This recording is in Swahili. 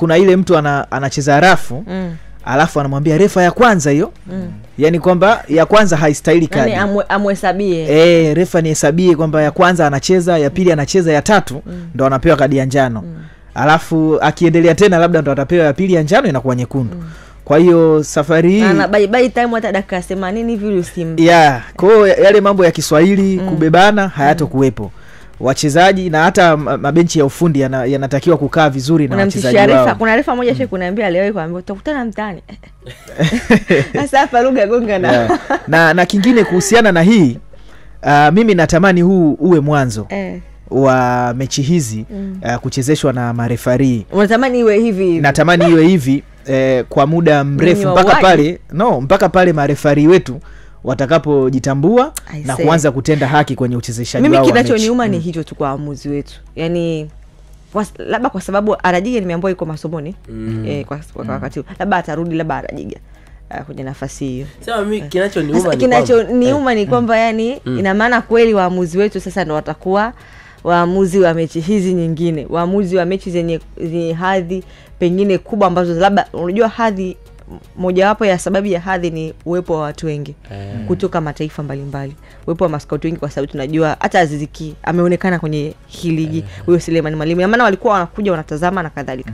kuna ile mtu anacheza rafu alafu anamwambia refa ya kwanza hiyo yani kwamba ya kwanza haistahili kadi, yani amhesabie refa ni hesabie kwamba ya kwanza anacheza, ya pili anacheza, ya tatu ndo anapewa kadi ya njano. Alafu akiendelea tena labda ndo atapewa ya pili ya njano inakuwa nyekundu. Kwa hiyo safari hii ana bye time hata dakika 80 hivi usimpe. Kwa hiyo yale mambo ya Kiswahili kubebana hayatokuwepo. Wachezaji na hata mabenchi ya ufundi yanatakiwa kukaa vizuri na wachezaji wao. Kuna refa moja shehe kuniambia leo kwamba utakutana mtaani. Sasa hapa lugha gonga na kingine kuhusiana na hii mimi natamani huu uwe mwanzo wa mechi hizi kuchezeshwa na marefari. Unatamani iwe hivi? Natamani iwe hivi kwa muda mrefu mpaka pale marefari wetu watakapojitambua na kuanza kutenda haki kwenye uchezeshaji wao. Mimi kinachoniuma ni hicho tu kwa waamuzi wetu. Yaani labda kwa sababu Arajiga nimeambiwa yuko masomoni kwa wakati labda atarudi, labda Arajiga kwenye nafasi hiyo. Sasa mimi kinachoniuma ni kwamba yani ina maana kweli waamuzi wetu sasa ndo watakuwa waamuzi wa mechi hizi nyingine, waamuzi wa mechi zenye hadhi pengine kubwa ambazo labda unajua hadhi mojawapo ya sababu ya hadhi ni uwepo wa watu wengi kutoka mataifa mbalimbali, uwepo wa maskauti wengi, kwa sababu tunajua hata Aziz Ki ameonekana kwenye hii ligi, huyo Suleiman Mwalimu, maana walikuwa wanakuja wanatazama na kadhalika.